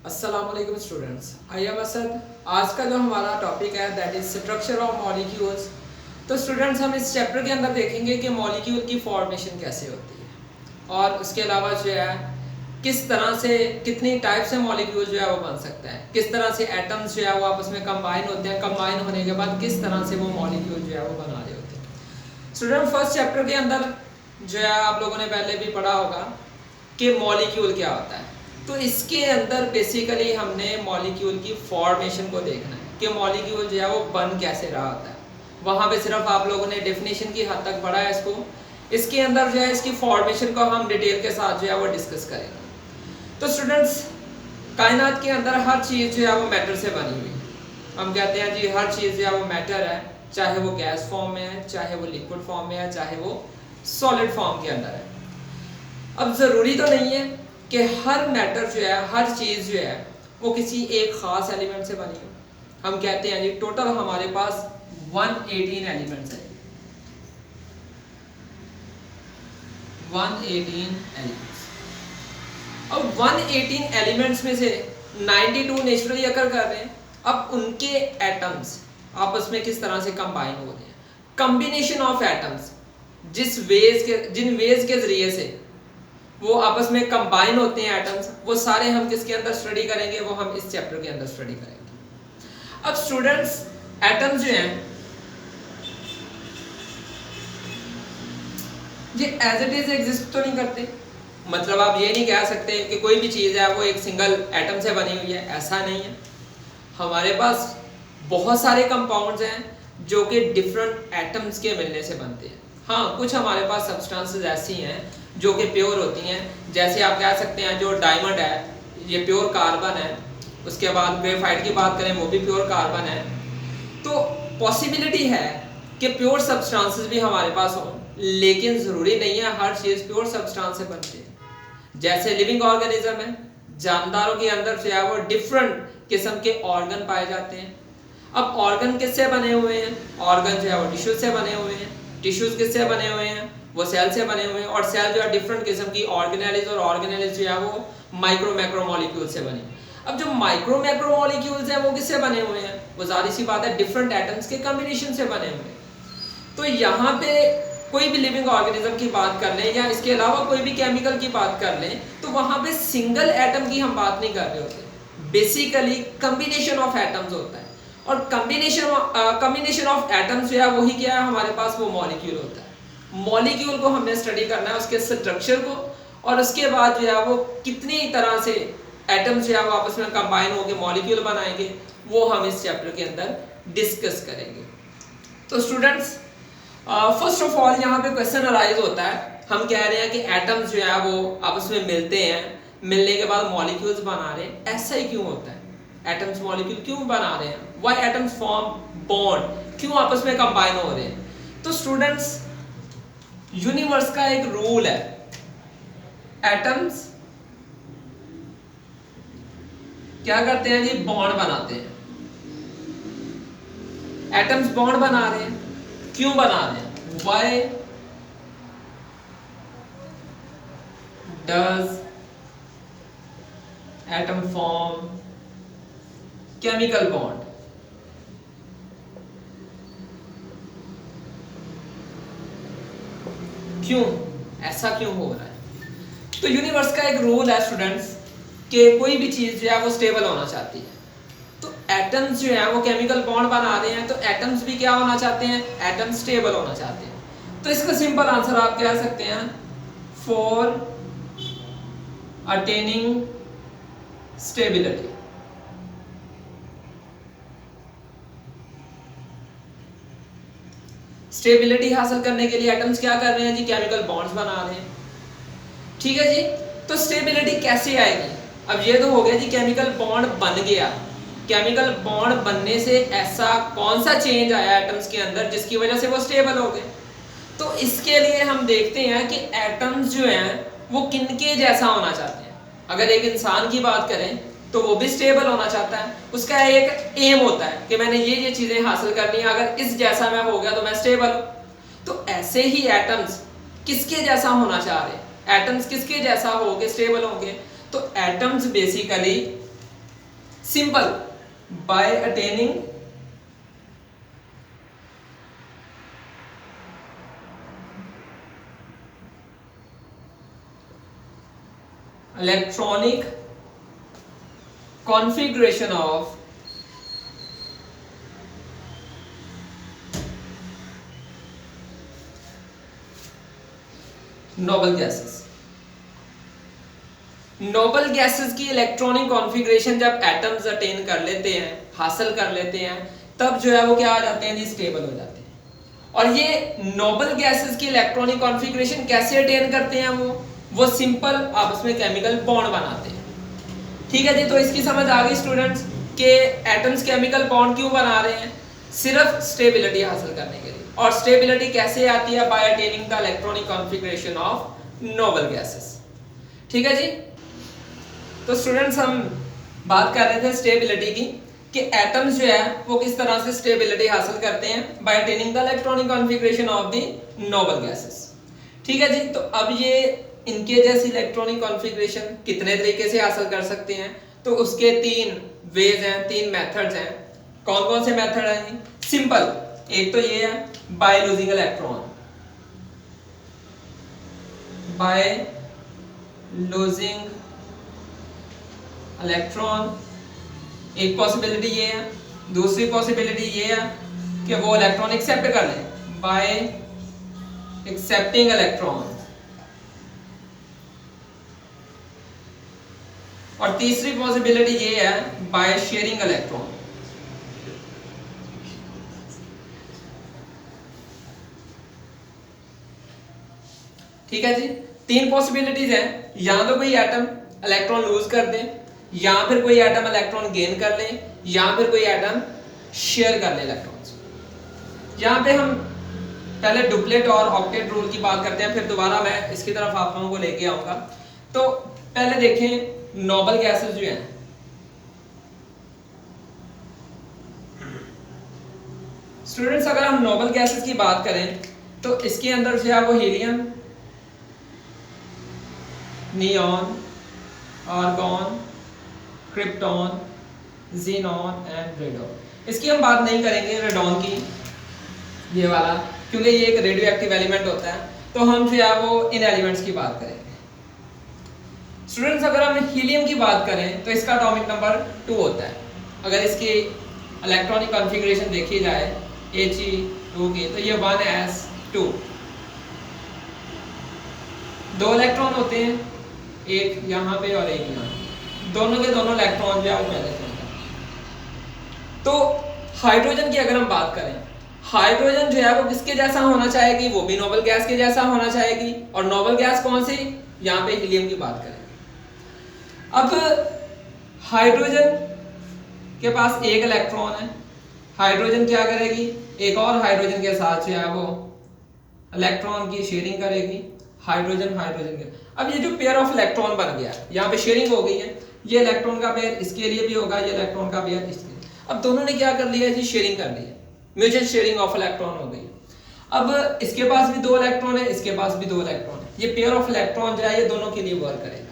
अस्सलाम वालेकुम students, I am Asad. आज का जो हमारा टॉपिक है that is structure of molecules. तो स्टूडेंट्स हम इस चैप्टर के अंदर देखेंगे कि मॉलिक्यूल की फॉर्मेशन कैसे होती है और उसके अलावा जो है किस तरह से कितनी टाइप से मॉलिक्यूल जो है वो बन सकता है, किस तरह से एटम्स जो है वो आपस में कंबाइन होते हैं, कंबाइन होने के बाद किस तरह से वो मॉलिक्यूल जो है वो बना रहे होते हैं। स्टूडेंट फर्स्ट चैप्टर के अंदर जो है आप लोगों ने पहले भी पढ़ा होगा कि मॉलिक्यूल क्या होता है। तो इसके अंदर बेसिकली हमने मॉलिक्यूल की फॉर्मेशन को देखना है कि मॉलिक्यूल जो है वो बन कैसे रहा होता है। वहाँ पे सिर्फ आप लोगों ने डेफिनेशन की हद तक पढ़ा है इसको। इसके अंदर जो है इसकी फॉर्मेशन को हम डिटेल के साथ जो है वो डिस्कस करेंगे। तो स्टूडेंट्स, कायनात के अंदर हर चीज़ जो है वो मैटर से बनी हुई। हम कहते हैं जी हर चीज़ जो है वो मैटर है, चाहे वो गैस फॉर्म में है, चाहे वो लिक्विड फॉर्म में है, चाहे वो सॉलिड फॉर्म के अंदर है। अब ज़रूरी तो नहीं है कि हर मैटर जो है, हर चीज़ जो है वो किसी एक ख़ास एलिमेंट से बनी हो। हम कहते हैं जी टोटल हमारे पास 118 एलिमेंट्स हैं, 118 एलिमेंट्स। अब 118 एलिमेंट्स में से 92 नेचुरली अकर कर रहे हैं। अब उनके एटम्स आपस में किस तरह से कंबाइन हो रहे हैं, कॉम्बिनेशन ऑफ एटम्स जिन वेज के जरिए से वो आपस में कंबाइन होते हैं एटम्स, वो सारे हम किसके अंदर स्टडी करेंगे, वो हम इस चैप्टर के अंदर स्टडी करेंगे। अब स्टूडेंट्स, एटम्स जो हैं ये एज इट इज एग्जिस्ट तो नहीं करते। मतलब आप ये नहीं कह सकते कि कोई भी चीज़ है वो एक सिंगल एटम से बनी हुई है, ऐसा नहीं है। हमारे पास बहुत सारे कंपाउंड्स हैं जो कि डिफरेंट एटम्स के मिलने से बनते हैं। हाँ, कुछ हमारे पास सब्सटेंसेस ऐसी हैं जो कि प्योर होती हैं। जैसे आप कह सकते हैं जो डायमंड है ये प्योर कार्बन है। उसके बाद ग्रेफाइट की बात करें वो भी प्योर कार्बन है। तो पॉसिबिलिटी है कि प्योर सब्सटेंसेस भी हमारे पास हों, लेकिन ज़रूरी नहीं है हर चीज़ प्योर सब्सटेंस से बनती है। जैसे लिविंग ऑर्गेनिज्म है, जानदारों के अंदर जो है वो डिफरेंट किस्म के ऑर्गन पाए जाते हैं। अब ऑर्गन किससे बने हुए हैं? ऑर्गन जो है वो टिश्यूज से बने हुए हैं। टिश्यूज किससे बने हुए हैं? वो सेल से बने हुए हैं। और सेल जो है डिफरेंट किस्म की ऑर्गेनेलिज, और ऑर्गेनेलिज जो है वो माइक्रो मैक्रो मॉलिक्यूल से बने। अब जो माइक्रो मैक्रो मॉलिक्यूल्स हैं वो किससे बने हुए हैं? वो ज़ाहिर सी बात है डिफरेंट एटम्स के कॉम्बिनेशन से बने हुए हैं। तो यहाँ पे कोई भी लिविंग ऑर्गेनिज्म की बात कर लें या इसके अलावा कोई भी केमिकल की बात कर लें, तो वहाँ पे सिंगल एटम की हम बात नहीं कर रहे होते। बेसिकली कम्बिनेशन ऑफ एटम्स होता है, और कम्बिनेशन ऑफ एटम्स जो है वही क्या है हमारे पास, वो मॉलिक्यूल होता है। मॉलिक्यूल को हमने स्टडी करना है, उसके स्ट्रक्चर को, और उसके बाद जो है वो कितनी तरह से एटम्स जो है वो आपस में कंबाइन होकर मॉलिक्यूल बनाएंगे, वो हम इस चैप्टर के अंदर डिस्कस करेंगे। तो स्टूडेंट्स, फर्स्ट ऑफ ऑल यहाँ पे क्वेश्चन अराइज होता है। हम कह रहे हैं कि एटम्स जो है वो आपस में मिलते हैं, मिलने के बाद मॉलिक्यूल्स बना रहे हैं। ऐसा ही क्यों होता है? एटम्स मॉलिक्यूल क्यों बना रहे हैं? Why atoms form bond? क्यों आपस में कंबाइन हो रहे हैं? तो स्टूडेंट्स, यूनिवर्स का एक रूल है, एटम्स क्या करते हैं जी, बॉन्ड बनाते हैं। एटम्स बॉन्ड बना रहे हैं, क्यों बना रहे हैं? Why does atom form chemical bond? क्यों ऐसा क्यों हो रहा है? तो यूनिवर्स का एक रूल है स्टूडेंट्स कि कोई भी चीज जो है वो स्टेबल होना चाहती है। तो एटम्स जो है वो केमिकल बॉन्ड बना रहे हैं, तो एटम्स भी क्या होना चाहते हैं? एटम्स स्टेबल होना चाहते हैं। तो इसका सिंपल आंसर आप कह सकते हैं, फॉर अटेनिंग स्टेबिलिटी। स्टेबिलिटी हासिल करने के लिए एटम्स क्या कर रहे हैं जी? केमिकल बॉन्ड्स बना रहे हैं। ठीक है जी। तो स्टेबिलिटी कैसे आएगी? अब ये तो हो गया जी केमिकल बॉन्ड बन गया। केमिकल बॉन्ड बनने से ऐसा कौन सा चेंज आया एटम्स के अंदर जिसकी वजह से वो स्टेबल हो गए? तो इसके लिए हम देखते हैं कि एटम्स जो हैं वो किनके जैसा होना चाहते हैं। अगर एक इंसान की बात करें तो वो भी स्टेबल होना चाहता है। उसका एक एम होता है कि मैंने ये चीज़ें हासिल करनी है, अगर इस जैसा मैं हो गया तो मैं स्टेबल हूँ। तो ऐसे ही एटम्स किसके जैसा होना चाह रहे हैं? एटम्स किसके जैसा होके स्टेबल होंगे? तो atoms basically simple, by attaining electronic configuration of noble gases. Noble gases की इलेक्ट्रॉनिक कॉन्फ़िगरेशन जब एटम्स अटेन कर लेते हैं, हासिल कर लेते हैं, तब जो है वो क्या आ जाते हैं जी, स्टेबल हो जाते हैं। और ये नोबल गैसेस की इलेक्ट्रॉनिक कॉन्फ़िगरेशन कैसे अटेन करते हैं वो सिंपल आपस में केमिकल बॉन्ड बनाते हैं। ठीक है जी, तो इसकी समझ आ गई स्टूडेंट्स कि एटम्स केमिकल बॉन्ड क्यों बना रहे हैं, सिर्फ स्टेबिलिटी हासिल करने के लिए। और स्टेबिलिटी कैसे आती है, by attaining the electronic configuration of noble gases. ठीक है जी, तो स्टूडेंट्स हम बात कर रहे थे स्टेबिलिटी की कि एटम्स जो है वो किस तरह से स्टेबिलिटी हासिल करते हैं by attaining the electronic configuration of the noble gases. ठीक है जी, तो अब ये इनके जैसी इलेक्ट्रॉनिक कॉन्फ़िगरेशन कितने तरीके से हासिल कर सकते हैं, तो उसके 3 वेज हैं, 3 मेथड्स हैं। कौन कौन से मेथड हैं? सिंपल, एक तो ये है by losing electron, by losing electron, एक पॉसिबिलिटी ये है। दूसरी पॉसिबिलिटी ये है कि वो इलेक्ट्रॉन एक्सेप्ट कर ले, बाय एक्सेप्टिंग इलेक्ट्रॉन। और तीसरी पॉसिबिलिटी ये है बाय शेयरिंग इलेक्ट्रॉन। ठीक है जी, 3 पॉसिबिलिटीज हैं, या तो कोई एटम इलेक्ट्रॉन लूज कर दे, या फिर कोई एटम इलेक्ट्रॉन गेन कर ले, या फिर कोई एटम शेयर कर ले इलेक्ट्रॉन्स। यहाँ पे हम पहले डुप्लेट और ऑक्टेट रूल की बात करते हैं, फिर दोबारा मैं इसकी तरफ आप लोगों को लेके आऊंगा। तो पहले देखें नोबल गैसेस जो हैं, स्टूडेंट्स अगर हम नोबल गैसेस की बात करें तो इसके अंदर जो है वो helium, neon, argon, krypton, xenon and radon. इसकी हम बात नहीं करेंगे रेडॉन की, ये वाला, क्योंकि ये एक रेडियो एक्टिव एलिमेंट होता है। तो हम जो है वो इन एलिमेंट्स की बात करेंगे। स्टूडेंट्स अगर हम हीलियम की बात करें तो इसका एटॉमिक नंबर 2 होता है। अगर इसकी इलेक्ट्रॉनिक कॉन्फ़िगरेशन देखी जाए He2 की, तो ये 1s2, 2 इलेक्ट्रॉन होते हैं, एक यहाँ पे और एक यहाँ, दोनों के दोनों इलेक्ट्रॉन जो है वो पहले से होता है। तो हाइड्रोजन की अगर हम बात करें, हाइड्रोजन जो है वो किसके जैसा होना चाहेगी, वो भी नोबल गैस के जैसा होना चाहेगी। और नोबल गैस कौन सी, यहाँ पे हीलियम की बात करें। अब हाइड्रोजन के पास एक इलेक्ट्रॉन है, हाइड्रोजन क्या करेगी, एक और हाइड्रोजन के साथ जो है वो इलेक्ट्रॉन की शेयरिंग करेगी, हाइड्रोजन हाइड्रोजन के। अब ये जो पेयर ऑफ इलेक्ट्रॉन बन गया, यहाँ पे शेयरिंग हो गई है, ये इलेक्ट्रॉन का पेयर इसके लिए भी होगा, ये इलेक्ट्रॉन का पेयर इसके लिए। अब दोनों ने क्या कर लिया जी, शेयरिंग कर ली है, म्यूचुअल शेयरिंग ऑफ इलेक्ट्रॉन हो गई। अब इसके पास भी 2 इलेक्ट्रॉन है, इसके पास भी 2 इलेक्ट्रॉन है, ये पेयर ऑफ इलेक्ट्रॉन जो है ये दोनों के लिए वर्क करेगा।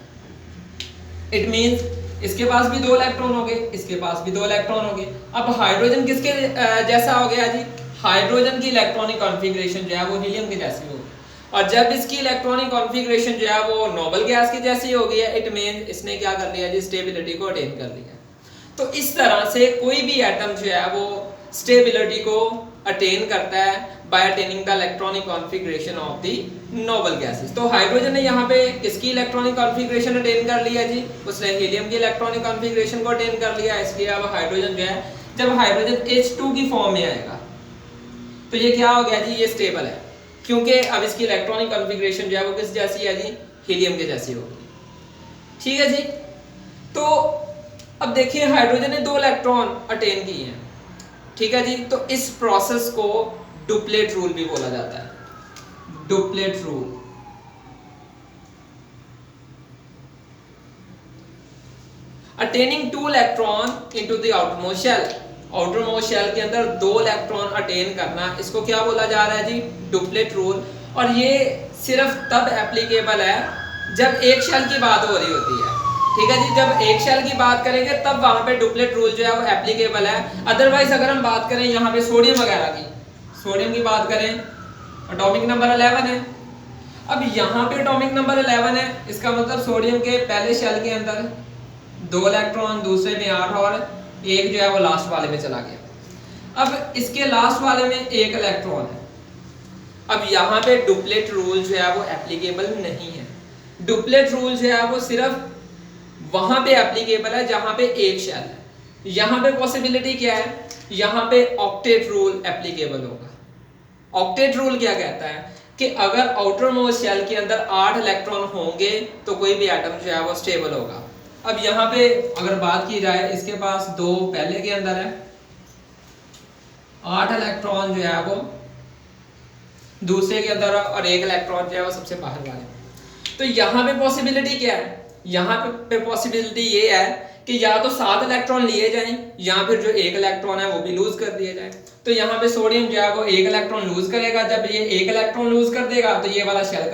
इट मींस इसके पास भी 2 इलेक्ट्रॉन हो गए, इसके पास भी 2 इलेक्ट्रॉन हो गए। अब हाइड्रोजन किसके जैसा हो गया जी, हाइड्रोजन की इलेक्ट्रॉनिक कॉन्फ़िगरेशन जो है वो हीलियम की जैसी होगी। और जब इसकी इलेक्ट्रॉनिक कॉन्फ़िगरेशन जो है वो नोबल गैस की जैसी हो गई है, इट मींस इसने क्या कर लिया जी, स्टेबिलिटी को अटेन कर लिया। तो इस तरह से कोई भी एटम जो है वो स्टेबिलिटी को अटेन करता है by attaining the electronic configuration of the noble gases. तो हाइड्रोजन ने यहाँ पे किसकी इलेक्ट्रॉनिक कॉन्फ़िगरेशन अटेन कर लिया जी, उसने हीलियम की इलेक्ट्रॉनिक कॉन्फ़िगरेशन को अटेन कर लिया। इसलिए अब हाइड्रोजन जो है, जब हाइड्रोजन H2 की फॉर्म में आएगा तो ये क्या हो गया जी, ये स्टेबल है, क्योंकि अब इसकी इलेक्ट्रॉनिक कॉन्फ़िगरेशन जो है वो किस जैसी है जी, हीलियम के जैसी होगी। ठीक है जी, तो अब देखिए हाइड्रोजन ने 2 इलेक्ट्रॉन अटेन किए हैं। ठीक है जी, तो इस प्रोसेस को डुप्लेट रूल भी बोला जाता है, duplet rule. Attaining 2 electron into the outermost shell, outermost shell के अंदर 2 इलेक्ट्रॉन अटेन करना, इसको क्या बोला जा रहा है जी, डुप्लेट रूल। और ये सिर्फ तब एप्लीकेबल है जब एक शेल की बात हो रही होती है। ठीक है जी, जब एक शेल की बात करेंगे तब वहां पे डुप्लेट रूल जो है वो एप्लीकेबल है। अदरवाइज अगर हम बात करें यहाँ पे सोडियम वगैरह की, सोडियम की बात करें, एटॉमिक नंबर 11 है। अब यहाँ पे एटॉमिक नंबर 11 है, इसका मतलब सोडियम के पहले शेल के अंदर 2 इलेक्ट्रॉन, दूसरे में 8 और एक जो है वो लास्ट वाले में चला गया। अब इसके लास्ट वाले में 1 इलेक्ट्रॉन है। अब यहाँ पे डुप्लेट रूल जो है वो एप्लीकेबल नहीं है। डुप्लेट रूल जो है वो सिर्फ वहां पे एप्लीकेबल है जहां पे एक शेल है। यहाँ पे पॉसिबिलिटी क्या है, यहाँ पे ऑक्टेट रूल एप्लीकेबल होगा। ऑक्टेट रूल क्या कहता है कि अगर आउटर मोस्ट शेल के अंदर 8 इलेक्ट्रॉन होंगे तो कोई भी एटम जो है वो स्टेबल होगा। अब यहाँ पे अगर बात की जाए, इसके पास 2 पहले के अंदर है, 8 इलेक्ट्रॉन जो है वो दूसरे के अंदर और 1 इलेक्ट्रॉन जो है वो सबसे बाहर वाले। तो यहाँ पे पॉसिबिलिटी क्या है, यहाँ पे पॉसिबिलिटी ये है कि या तो 7 इलेक्ट्रॉन लिए जाएं या फिर जो 1 इलेक्ट्रॉन है वो भी लूज कर दिया जाए। तो यहाँ पे सोडियम जो है वो 1 इलेक्ट्रॉन लूज करेगा। जब ये 1 इलेक्ट्रॉन लूज कर देगा तो ये वाला शेल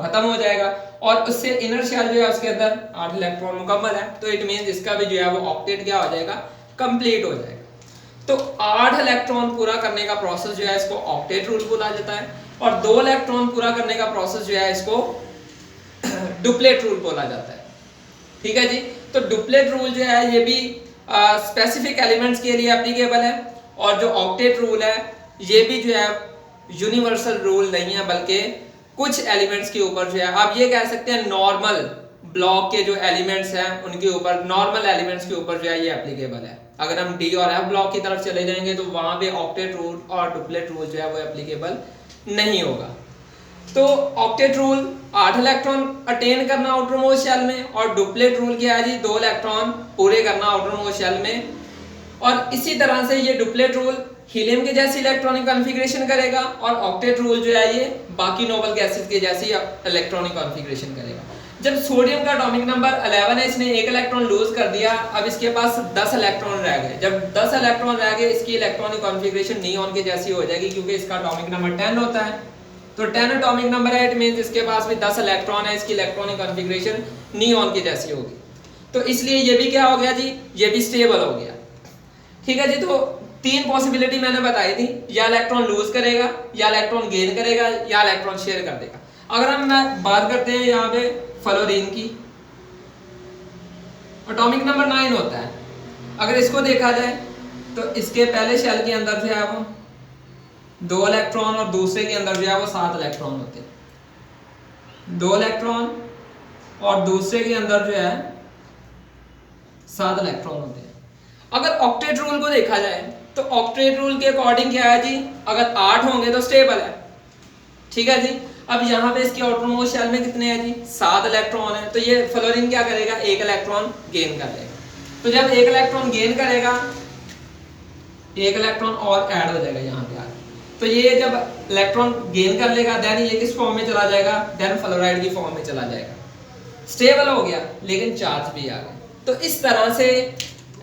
खत्म हो जाएगा और उससे इनर शेल जो है उसके अंदर 8 इलेक्ट्रॉन मुकम्मल है। तो इट मींस इसका भी जो है वो ऑक्टेट क्या हो जाएगा, कंप्लीट हो जाएगा। तो 8 इलेक्ट्रॉन पूरा करने का प्रोसेस जो है इसको ऑक्टेट रूल बोला जाता है और 2 इलेक्ट्रॉन पूरा करने का प्रोसेस जो है इसको डुप्लेट रूल बोला जाता है। ठीक है जी, तो डुप्लेट रूल जो है ये भी स्पेसिफिक एलिमेंट्स के लिए एप्लीकेबल है और जो ऑक्टेट रूल है ये भी जो है यूनिवर्सल रूल नहीं है, बल्कि कुछ एलिमेंट्स के ऊपर जो है आप ये कह सकते हैं नॉर्मल ब्लॉक के जो एलिमेंट्स हैं उनके ऊपर, नॉर्मल एलिमेंट्स के ऊपर जो है ये एप्लीकेबल है। अगर हम डी और एफ ब्लॉक की तरफ चले जाएंगे तो वहां पे ऑक्टेट रूल और डुप्लेट रूल जो है वो एप्लीकेबल नहीं होगा। तो ऑक्टेट रूल 8 इलेक्ट्रॉन अटेन करना आउटर मोस्ट शेल में और डुप्लेट रूल क्या है जी, 2 इलेक्ट्रॉन पूरे करना आउटर मोस्ट शेल में। और इसी तरह से ये डुप्लेट रूल हीलियम के जैसी इलेक्ट्रॉनिक कॉन्फ़िगरेशन करेगा और ऑक्टेट रूल जो है ये बाकी नोबल गैसेस के जैसी इलेक्ट्रॉनिक कॉन्फ़िगरेशन करेगा। जब सोडियम का एटॉमिक नंबर 11 है, इसने 1 इलेक्ट्रॉन लूज कर दिया, अब इसके पास 10 इलेक्ट्रॉन रह गए। जब 10 इलेक्ट्रॉन रह गए इसकी इलेक्ट्रॉनिक कॉन्फ़िगरेशन नियॉन के जैसी हो जाएगी क्योंकि इसका एटॉमिक नंबर 10 होता है। तो 10 एटॉमिक नंबर है, इट मींस इसके पास भी 10 इलेक्ट्रॉन है, इसकी इलेक्ट्रॉनिक कॉन्फ़िगरेशन नियॉन की जैसी होगी। तो इसलिए ये भी क्या हो गया जी, ये भी स्टेबल हो गया। ठीक है जी, तो 3 पॉसिबिलिटी मैंने बताई थी, या इलेक्ट्रॉन लूज करेगा, या इलेक्ट्रॉन गेन करेगा, या इलेक्ट्रॉन शेयर कर देगा। अगर हम बात करते हैं यहाँ पे फ्लोरीन की, एटॉमिक नंबर 9 होता है। अगर इसको देखा जाए तो इसके पहले शेल के अंदर जो है वो 2 इलेक्ट्रॉन और दूसरे के अंदर जो है वो 7 इलेक्ट्रॉन होते हैं। 2 इलेक्ट्रॉन और दूसरे के अंदर जो है 7 इलेक्ट्रॉन होते हैं। अगर ऑक्टेट रूल को देखा जाए तो ऑक्टेट रूल के अकॉर्डिंग क्या है जी, अगर 8 होंगे तो स्टेबल है। ठीक है जी, अब यहाँ पे इसके आउटर मोस्ट शेल में कितने हैं जी, 7 इलेक्ट्रॉन है। तो ये फ्लोरीन क्या करेगा, 1 इलेक्ट्रॉन गेन कर लेगा। तो जब 1 इलेक्ट्रॉन गेन करेगा, 1 इलेक्ट्रॉन और ऐड हो जाएगा यहाँ पे आगे। तो ये जब इलेक्ट्रॉन गेन कर लेगा देन ये किस फॉर्म में चला जाएगा, देन फ्लोराइड की फॉर्म में चला जाएगा। स्टेबल हो गया लेकिन चार्ज भी आ गया। तो इस तरह से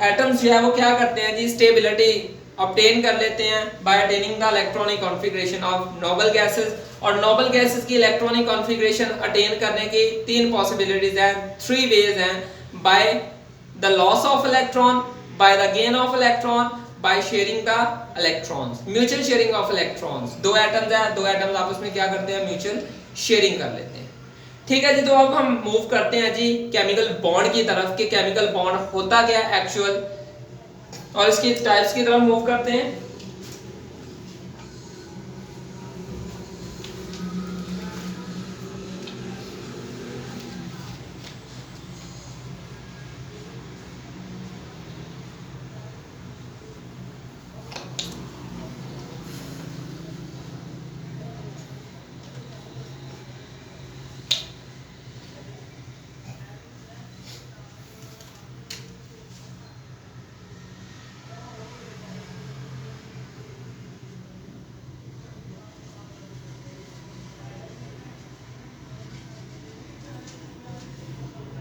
एटम्स जो है वो क्या करते हैं जी, स्टेबिलिटी ऑब्टेन कर लेते हैं by attaining the electronic configuration of noble gases. और नोबल गैसेस की इलेक्ट्रॉनिक कॉन्फ़िगरेशन अटेन करने की 3 पॉसिबिलिटीज हैं, 3 वेज हैं, by the loss of electron, by the gain of electron, by sharing the electrons, mutual sharing of electrons. 2 atoms हैं, 2 atoms आपस में क्या करते हैं, म्यूचुअल शेयरिंग कर लेते हैं। ठीक है जी, तो अब हम मूव करते हैं जी केमिकल बॉन्ड की तरफ कि केमिकल बॉन्ड होता क्या है एक्चुअल, और इसकी टाइप्स की तरफ मूव करते हैं।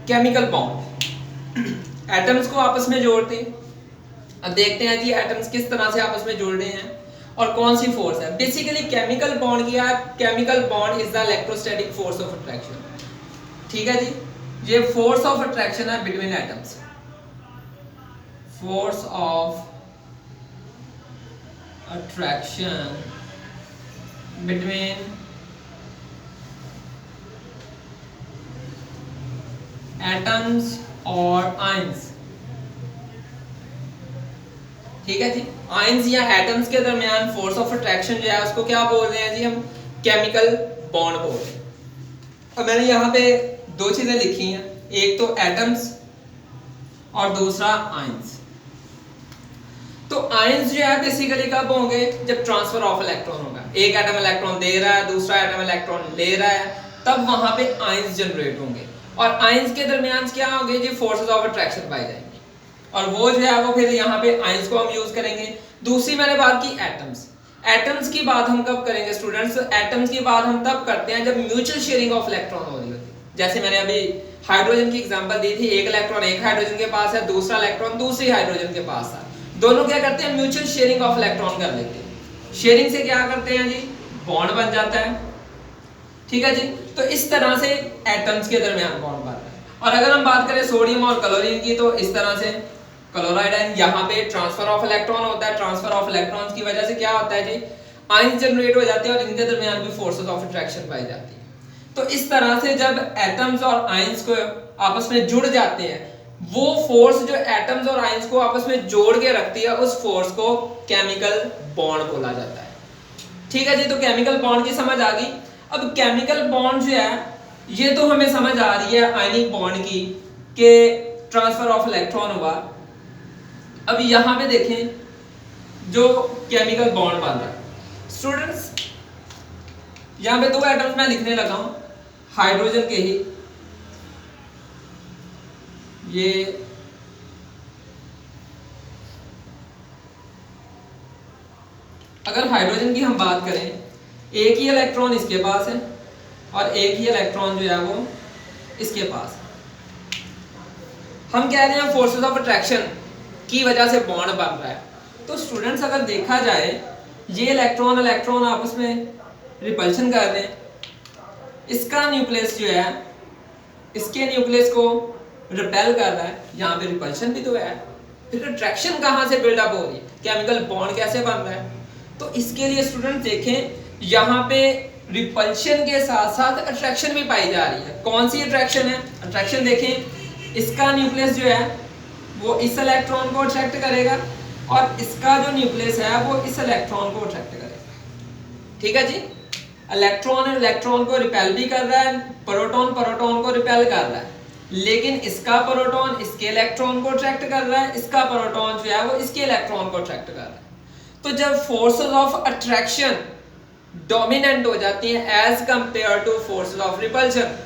केमिकल बॉन्ड एटम्स को आपस में जोड़ते हैं। अब देखते हैं जी एटम्स किस तरह से आपस में जुड़ रहे हैं और कौन सी फोर्स है। बेसिकली केमिकल बॉन्ड क्या है, chemical bond is the electrostatic force of attraction. ठीक है जी, ये फोर्स ऑफ अट्रैक्शन है between atoms, force of attraction between atoms और आयंस। ठीक है जी, आयंस या एटम्स के दरमियान फोर्स ऑफ अट्रैक्शन जो है उसको क्या बोल रहे हैं जी, हम केमिकल बॉन्ड बोल रहे हैं। अब मैंने यहाँ पे दो चीजें लिखी हैं, एक तो एटम्स और दूसरा आयंस। तो आयंस जो है बेसिकली कब होंगे, जब ट्रांसफर ऑफ इलेक्ट्रॉन होगा, एक एटम इलेक्ट्रॉन दे रहा है, दूसरा एटम इलेक्ट्रॉन ले रहा है, तब वहां पे आयंस जनरेट होंगे और आयंस के दरमियान क्या होंगे जी, फोर्सेस ऑफ अट्रैक्शन पाई जाएंगे और वो जो है वो फिर यहाँ पे आयंस को हम यूज करेंगे। दूसरी मैंने बात की एटम्स। एटम्स की बात हम कब करेंगे स्टूडेंट्स, एटम्स की बात हम तब करते हैं जब म्यूचुअल शेयरिंग ऑफ इलेक्ट्रॉन हो रही होती है। जैसे मैंने अभी हाइड्रोजन की एग्जांपल दी थी, एक इलेक्ट्रॉन एक हाइड्रोजन के पास है, दूसरा इलेक्ट्रॉन दूसरी हाइड्रोजन के पास है, दोनों क्या करते हैं, म्यूचुअल शेयरिंग ऑफ इलेक्ट्रॉन कर लेते हैं। शेयरिंग से क्या करते हैं जी, बॉन्ड बन जाता है। ठीक है जी, तो इस तरह से एटम्स के दरमियान बॉन्ड बन रहा है। और अगर हम बात करें सोडियम और क्लोरीन की, तो इस तरह से क्लोराइड आयन, यहाँ पे ट्रांसफर ऑफ इलेक्ट्रॉन होता है, ट्रांसफर ऑफ इलेक्ट्रॉन्स की वजह से क्या होता है जी, आयंस जनरेट हो जाते हैं और इनके दरमियान भी फोर्सेस ऑफ अट्रैक्शन पाई जाती है। तो इस तरह से जब एटम्स और आयंस को आपस में जुड़ जाते हैं, वो फोर्स जो एटम्स और आयंस को आपस में जोड़ के रखती है, उस फोर्स को केमिकल बॉन्ड बोला जाता है। ठीक है जी, तो केमिकल बॉन्ड की समझ आ गई। अब केमिकल बॉन्ड जो है ये तो हमें समझ आ रही है आयनिक बॉन्ड की, कि ट्रांसफर ऑफ इलेक्ट्रॉन हुआ। अब यहां पे देखें जो केमिकल बॉन्ड बन रहा है स्टूडेंट्स, यहां पे दो एटम्स मैं लिखने लगा हूं हाइड्रोजन के ही, ये अगर हाइड्रोजन की हम बात करें, एक ही इलेक्ट्रॉन इसके पास है और एक ही इलेक्ट्रॉन जो है वो इसके पास है। हम कह रहे हैं फोर्सेस ऑफ अट्रैक्शन की वजह से बॉन्ड बन रहा है। तो स्टूडेंट्स अगर देखा जाए, ये इलेक्ट्रॉन इलेक्ट्रॉन आपस में रिपल्शन कर रहे हैं, इसका न्यूक्लियस जो है इसके न्यूक्लियस को रिपेल कर रहा है, यहाँ पे रिपल्शन भी तो है, फिर अट्रैक्शन कहाँ से बिल्डअप हो रही है, केमिकल बॉन्ड कैसे बन रहा है। तो इसके लिए स्टूडेंट देखें, यहाँ पे रिपल्शन के साथ साथ अट्रैक्शन भी पाई जा रही है। कौन सी अट्रैक्शन है, अट्रैक्शन देखें, इसका न्यूक्लियस जो है वो इस इलेक्ट्रॉन को अट्रैक्ट करेगा और इसका जो न्यूक्लियस है वो इस इलेक्ट्रॉन को अट्रैक्ट करेगा। ठीक है जी, इलेक्ट्रॉन इलेक्ट्रॉन को रिपेल भी कर रहा है, प्रोटॉन प्रोटॉन को रिपेल कर रहा है, लेकिन इसका प्रोटॉन इसके इलेक्ट्रॉन को अट्रैक्ट कर रहा है, इसका प्रोटॉन जो है वो इसके इलेक्ट्रॉन को अट्रैक्ट कर रहा है। तो जब फोर्सेस ऑफ अट्रैक्शन डोमिनेंट हो जाती हैं as compare to forces of repulsion,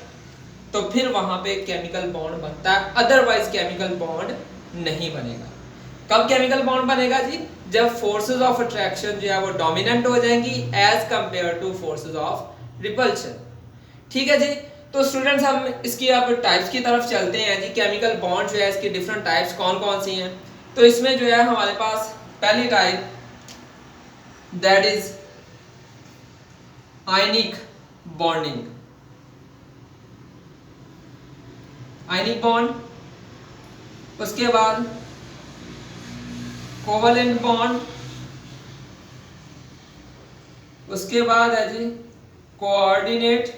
तो फिर वहां पे केमिकल बॉन्ड बनता है, अदरवाइज केमिकल बॉन्ड नहीं बनेगा। कब केमिकल बॉन्ड बनेगा जी, जब फोर्सेस ऑफ अट्रैक्शन जो है वो डोमिनेंट हो जाएंगी as compare to forces of repulsion. ठीक है जी, तो स्टूडेंट्स हम इसकी अब टाइप्स की तरफ चलते हैं जी। केमिकल बॉन्ड जो है इसकी डिफरेंट टाइप्स कौन कौन सी हैं। तो इसमें जो है हमारे पास पहली type that is ionic bonding, ionic bond, उसके बाद कोवलेंट बॉन्ड, उसके बाद है जी coordinate,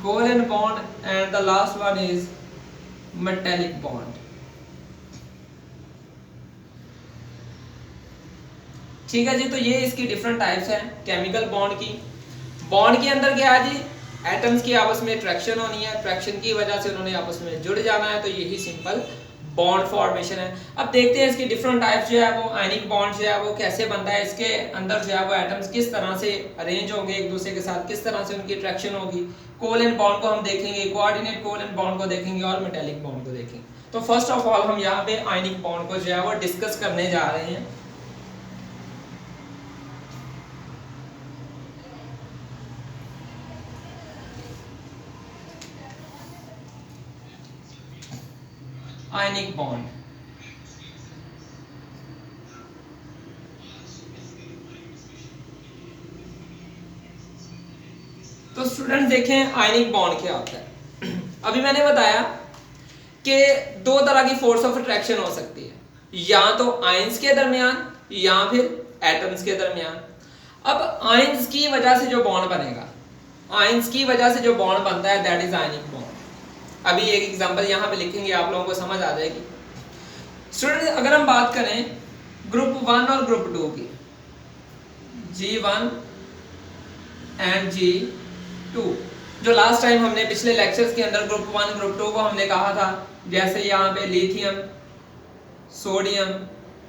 covalent bond and the last one is metallic bond. ठीक है जी, तो ये इसकी डिफरेंट टाइप्स हैं केमिकल बॉन्ड की। बॉन्ड के अंदर क्या है जी, एटम्स की आपस में अट्रैक्शन होनी है, अट्रैक्शन की वजह से उन्होंने आपस में जुड़ जाना है, तो यही सिंपल बॉन्ड फॉर्मेशन है। अब देखते हैं इसकी डिफरेंट टाइप्स जो है वो आयनिक बॉन्ड जो है वो कैसे बनता है, इसके अंदर जो है वो एटम्स किस तरह से अरेंज होंगे एक दूसरे के साथ, किस तरह से उनकी अट्रैक्शन होगी। कोवलेंट बॉन्ड को हम देखेंगे, कोऑर्डिनेट कोवलेंट बॉन्ड को देखेंगे और मेटेलिक बॉन्ड को देखेंगे। तो फर्स्ट ऑफ ऑल हम यहाँ पे आयनिक बॉन्ड को जो है वो डिस्कस करने जा रहे हैं। आयनिक बॉन्ड, तो स्टूडेंट्स देखें आयनिक बॉन्ड क्या होता है। अभी मैंने बताया कि दो तरह की फोर्स ऑफ अट्रैक्शन हो सकती है, या तो आयंस के दरमियान या फिर एटम्स के दरमियान। अब आयंस की वजह से जो बॉन्ड बनेगा, आयंस की वजह से जो बॉन्ड बनता है दैट इज आयनिक बॉन्ड। अभी एक एग्जांपल यहाँ पे लिखेंगे, आप लोगों को समझ आ जाएगी। स्टूडेंट्स अगर हम बात करें ग्रुप 1 और ग्रुप 2 की, G1 एंड G2, जो लास्ट टाइम हमने पिछले लेक्चर्स के अंदर ग्रुप 1 ग्रुप 2 को हमने कहा था, जैसे यहाँ पे lithium, sodium,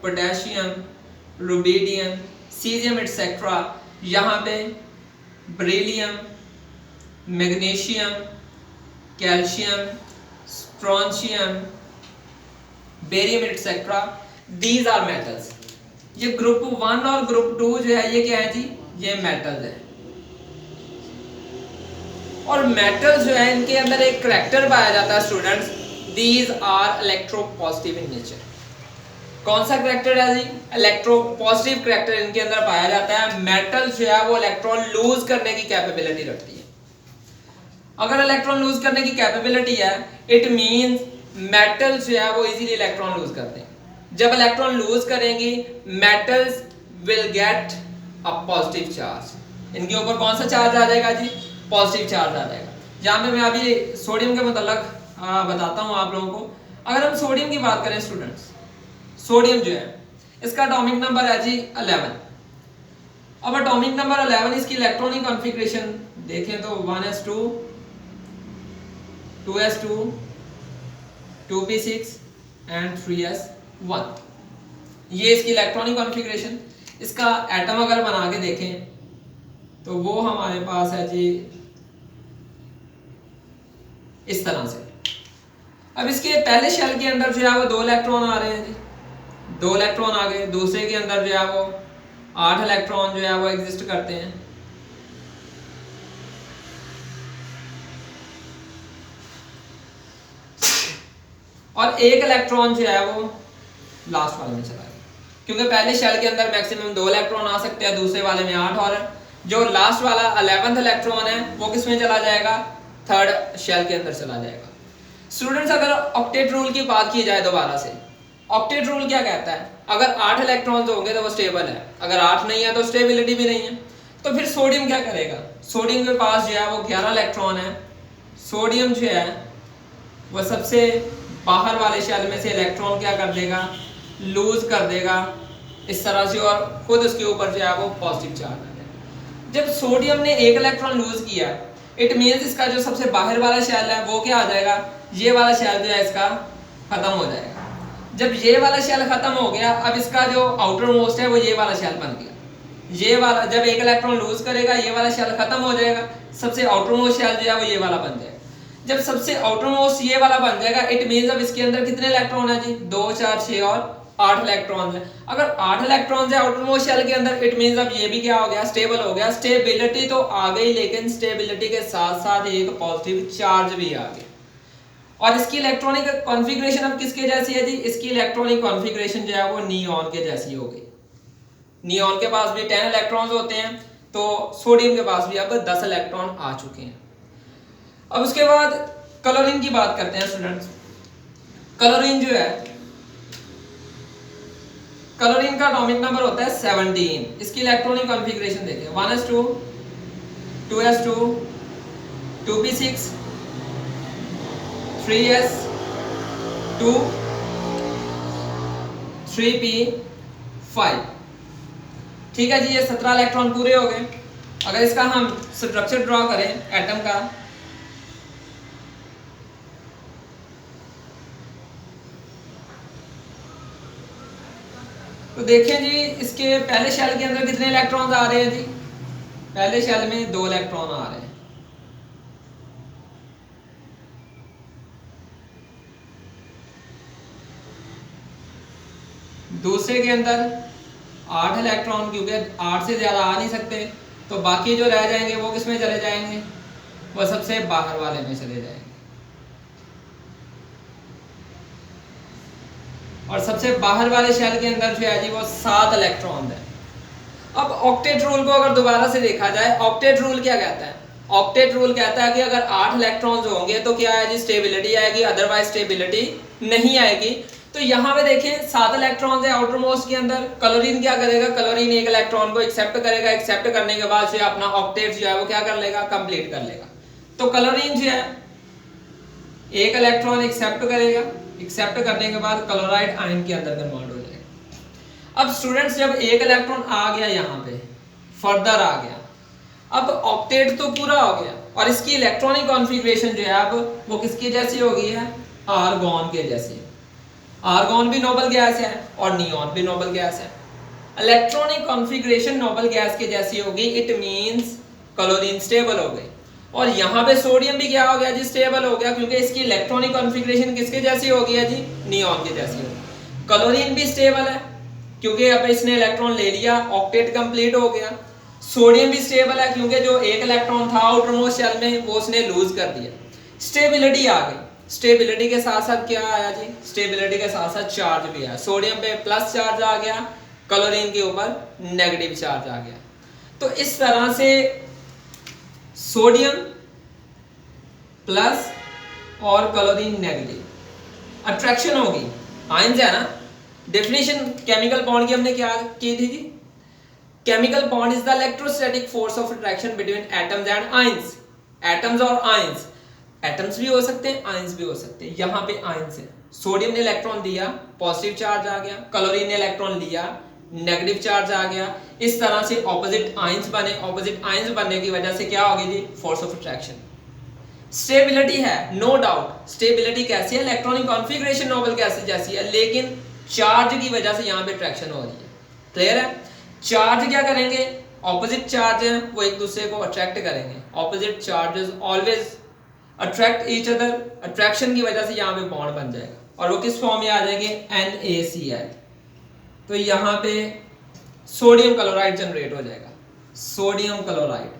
potassium, rubidium, caesium etcetera, यहाँ पे beryllium, magnesium, calcium, strontium, barium etcetera, these are metals. ये ग्रुप 1 और ग्रुप 2 जो है ये क्या है जी, ये मेटल्स है। और मेटल्स जो है इनके अंदर एक करैक्टर पाया जाता है students, these are electropositive in nature. कौन सा करैक्टर है जी, इलेक्ट्रोपॉजिटिव करैक्टर इनके अंदर पाया जाता है। मेटल जो है वो इलेक्ट्रॉन लूज करने की कैपेबिलिटी रखती है। अगर इलेक्ट्रॉन लूज करने की कैपेबिलिटी है, इट मींस मेटल जो है वो इजीली इलेक्ट्रॉन लूज करते हैं। जब इलेक्ट्रॉन लूज करेंगी, metals will get a positive charge. इनके ऊपर कौन सा चार्ज आ जाएगा जी, पॉजिटिव चार्ज आ जाएगा। जहां पे मैं अभी सोडियम के मतलब बताता हूं आप लोगों को। अगर हम सोडियम की बात करें स्टूडेंट्स, सोडियम जो है इसका एटॉमिक नंबर है जी 11। अब एटॉमिक नंबर 11, इसकी इलेक्ट्रॉनिक कॉन्फ़िगरेशन देखें तो 1s2, 2s2, 2p6 and 3s1। ये इसकी इलेक्ट्रॉनिक कॉन्फ़िगरेशन। इसका एटम अगर बना के देखें तो वो हमारे पास है जी इस तरह से। अब इसके पहले शेल के अंदर जो है वो 2 इलेक्ट्रॉन आ रहे हैं जी, 2 इलेक्ट्रॉन आ गए। दूसरे के अंदर जो है वो 8 इलेक्ट्रॉन जो है वो एग्जिस्ट करते हैं। और 1 इलेक्ट्रॉन जो है वो लास्ट वाले में चला गया, क्योंकि पहले शेल के अंदर मैक्सिमम 2 इलेक्ट्रॉन आ सकते हैं, दूसरे वाले में 8, और जो लास्ट वाला 11th इलेक्ट्रॉन है वो किस में चला जाएगा, 3rd शेल के अंदर चला जाएगा। स्टूडेंट्स अगर ऑक्टेट रूल की बात की जाए दोबारा से, ऑक्टेट रूल क्या कहता है, अगर 8 इलेक्ट्रॉन्स होंगे तो वो स्टेबल है, अगर 8 नहीं है तो स्टेबिलिटी भी नहीं है। तो फिर सोडियम क्या करेगा, सोडियम के पास जो है वो 11 इलेक्ट्रॉन है। सोडियम जो है वो सबसे बाहर वाले शेल में से इलेक्ट्रॉन क्या कर देगा, लूज कर देगा इस तरह से, और खुद उसके ऊपर जो है वो पॉजिटिव चार्ज आ जाएगा। जब सोडियम ने 1 इलेक्ट्रॉन लूज किया, इट मींस इसका जो सबसे बाहर वाला शेल है वो क्या आ जाएगा, ये वाला शेल जो है इसका खत्म हो जाएगा। जब ये वाला शेल खत्म हो गया, अब इसका जो आउटर मोस्ट है वो ये वाला शेल बन गया। ये वाला जब 1 इलेक्ट्रॉन लूज करेगा, ये वाला शेल खत्म हो जाएगा, सबसे आउटर मोस्ट शेल जो है वो ये वाला बन जाएगा। जब सबसे आउटर मोस्ट ये वाला बन जाएगा, इट मींस अब इसके अंदर कितने इलेक्ट्रॉन है जी, 2, 4, 6 और 8 इलेक्ट्रॉन है। अगर 8 इलेक्ट्रॉन है आउटर मोस्ट शेल के अंदर, इट मींस अब ये भी क्या हो गया, स्टेबल हो गया। स्टेबिलिटी तो आ गई, लेकिन स्टेबिलिटी के साथ साथ एक पॉजिटिव चार्ज भी आ गया। और इसकी इलेक्ट्रॉनिक कॉन्फ़िगरेशन अब किसके जैसी है जी, इसकी इलेक्ट्रॉनिक कॉन्फ़िगरेशन जो है वो नियॉन के जैसी हो गई। नियॉन के पास भी 10 इलेक्ट्रॉन्स होते हैं, तो सोडियम के पास भी अब 10 इलेक्ट्रॉन आ चुके हैं। अब उसके बाद क्लोरीन की बात करते हैं स्टूडेंट्स। क्लोरीन जो है, क्लोरीन का एटॉमिक नंबर होता है 17। इसकी इलेक्ट्रॉनिक कॉन्फ़िगरेशन देखें, 1s2, 2s2, 2p6, 3s2, 3p5। ठीक है जी, ये 17 इलेक्ट्रॉन पूरे हो गए। अगर इसका हम स्ट्रक्चर ड्रॉ करें एटम का, तो देखें जी इसके पहले शेल के अंदर कितने इलेक्ट्रॉन्स आ रहे हैं जी, पहले शेल में 2 इलेक्ट्रॉन आ रहे हैं। दूसरे के अंदर 8 इलेक्ट्रॉन, क्योंकि 8 से ज्यादा आ नहीं सकते, तो बाकी जो रह जाएंगे वो किस में चले जाएंगे, वो सबसे बाहर वाले में चले जाएंगे। और सबसे बाहर वाले शेल के अंदर जो है जी वो 7 इलेक्ट्रॉन है। अब ऑक्टेट रूल को अगर दोबारा से देखा जाए, ऑक्टेट रूल क्या कहता है, ऑक्टेट रूल कहता है कि अगर 8 इलेक्ट्रॉन्स होंगे तो क्या है जी, स्टेबिलिटी आएगी, अदरवाइज स्टेबिलिटी नहीं आएगी। तो यहाँ पे देखें 7 इलेक्ट्रॉन्स है आउटर मोस्ट के अंदर। क्लोरीन क्या करेगा, क्लोरीन एक इलेक्ट्रॉन को एक्सेप्ट करेगा, एक्सेप्ट करने के बाद जो अपना ऑक्टेट जो है वो क्या कर लेगा, कंप्लीट कर लेगा। तो क्लोरीन जो है एक इलेक्ट्रॉन एक्सेप्ट करेगा, एक्सेप्ट करने के बाद क्लोराइड आयन के अंदर कन्वर्ट हो जाएगा। अब स्टूडेंट्स जब एक इलेक्ट्रॉन आ गया यहाँ पे, फर्दर आ गया, अब ऑक्टेट तो पूरा हो गया और इसकी इलेक्ट्रॉनिक कॉन्फ़िगरेशन जो है अब वो किसकी जैसी हो गई है, आर्गॉन के जैसी। आर्गॉन भी नोबल गैस है और नियॉन भी नोबल गैस है। इलेक्ट्रॉनिक कॉन्फ़िगरेशन नोबल गैस के जैसी होगी, इट मींस क्लोरीन स्टेबल हो गई। और यहाँ पे सोडियम भी क्या हो गया जी, स्टेबल हो गया, क्योंकि इसकी इलेक्ट्रॉनिक कॉन्फ़िगरेशन किसके जैसी हो गई है जी, नियॉन के जैसी होगी। क्लोरीन भी स्टेबल है क्योंकि अब इसने इलेक्ट्रॉन ले लिया, ऑक्टेट कंप्लीट हो गया। सोडियम भी स्टेबल है क्योंकि जो एक इलेक्ट्रॉन था आउटर मोस्ट शेल में वो उसने लूज कर दिया। स्टेबिलिटी आ गई। स्टेबिलिटी के साथ साथ क्या आया जी, स्टेबिलिटी के साथ साथ चार्ज भी आया। सोडियम पे प्लस चार्ज आ गया, क्लोरीन के ऊपर नेगेटिव चार्ज आ गया। तो इस तरह से सोडियम प्लस और क्लोरीन नेगेटिव, अट्रैक्शन होगी, आयंस है ना। डेफिनेशन केमिकल बॉन्ड की हमने क्या की थी जी, chemical bond is the electrostatic force of attraction between atoms and ions. Atoms और आयंस, एटम्स भी हो सकते हैं, आयंस भी हो सकते हैं। यहाँ पे आयंस है, सोडियम ने इलेक्ट्रॉन दिया, पॉजिटिव चार्ज आ गया, क्लोरीन ने इलेक्ट्रॉन लिया, नेगेटिव चार्ज आ गया। इस तरह से ऑपोजिट आयंस बने। ऑपोजिट आयंस बनने की वजह से क्या होगी जी, फोर्स ऑफ अट्रैक्शन। स्टेबिलिटी है, नो डाउट। स्टेबिलिटी कैसी है, इलेक्ट्रॉनिक कॉन्फ़िगरेशन नोबल गैस जैसी है, लेकिन चार्ज की वजह से यहाँ पे अट्रैक्शन हो रही है। क्लियर है। चार्ज क्या करेंगे, ऑपोजिट चार्ज है वो एक दूसरे को अट्रैक्ट करेंगे। Opposite charges always attract each other. Attraction की वजह से यहाँ पे बॉन्ड बन जाएगा और वो किस फॉर्म में आ जाएंगे, NaCl। तो यहाँ पे सोडियम क्लोराइड जनरेट हो जाएगा, सोडियम क्लोराइड।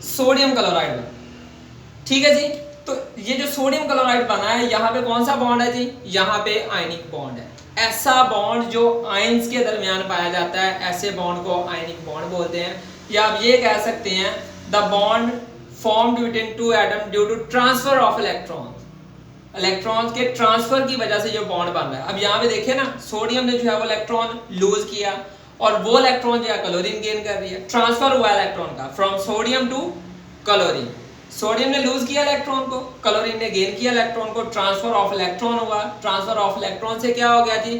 सोडियम क्लोराइड, ठीक है जी। तो ये जो सोडियम क्लोराइड बना है, यहाँ पे कौन सा बॉन्ड है जी, यहाँ पे आयनिक बॉन्ड है। ऐसा बॉन्ड जो आयंस के दरमियान पाया जाता है, ऐसे बॉन्ड को आयनिक बॉन्ड बोलते हैं। या आप ये कह सकते हैं the bond formed between two atom due to transfer of electron. Electron के ट्रांसफर की वजह से जो बॉन्ड बन रहा है। अब यहाँ पे देखिए ना, सोडियम ने जो है वो इलेक्ट्रॉन लूज किया और वो इलेक्ट्रॉन जो है क्लोरीन गेन कर रही है। ट्रांसफर हुआ इलेक्ट्रॉन का from sodium to chlorine. Sodium ने लूज किया इलेक्ट्रॉन को, क्लोरीन ने गेन किया इलेक्ट्रॉन को, ट्रांसफर ऑफ इलेक्ट्रॉन हुआ। ट्रांसफर ऑफ इलेक्ट्रॉन से क्या हो गया जी,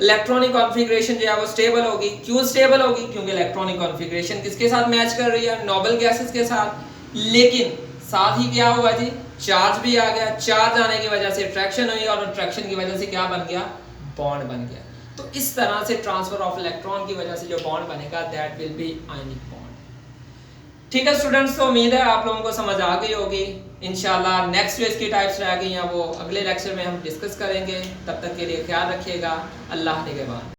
इलेक्ट्रॉनिक कॉन्फ़िगरेशन जो है वो स्टेबल होगी। क्यों स्टेबल होगी, क्योंकि इलेक्ट्रॉनिक कॉन्फ़िगरेशन किसके साथ मैच कर रही है, नोबल गैसेस के साथ। लेकिन साथ ही क्या हुआ जी, चार्ज भी आ गया। चार्ज आने की वजह से अट्रैक्शन हुई और अट्रैक्शन की वजह से क्या बन गया, बॉन्ड बन गया। तो इस तरह से ट्रांसफर ऑफ इलेक्ट्रॉन की वजह से जो बॉन्ड बनेगा that will be ionic bond. ठीक है स्टूडेंट्स, तो उम्मीद है आप लोगों को समझ आ गई होगी। इंशाल्लाह नेक्स्ट जो इसकी टाइप्स रह गई हैं वो अगले लेक्चर में हम डिस्कस करेंगे। तब तक के लिए ख्याल रखिएगा। अल्लाह के बाद।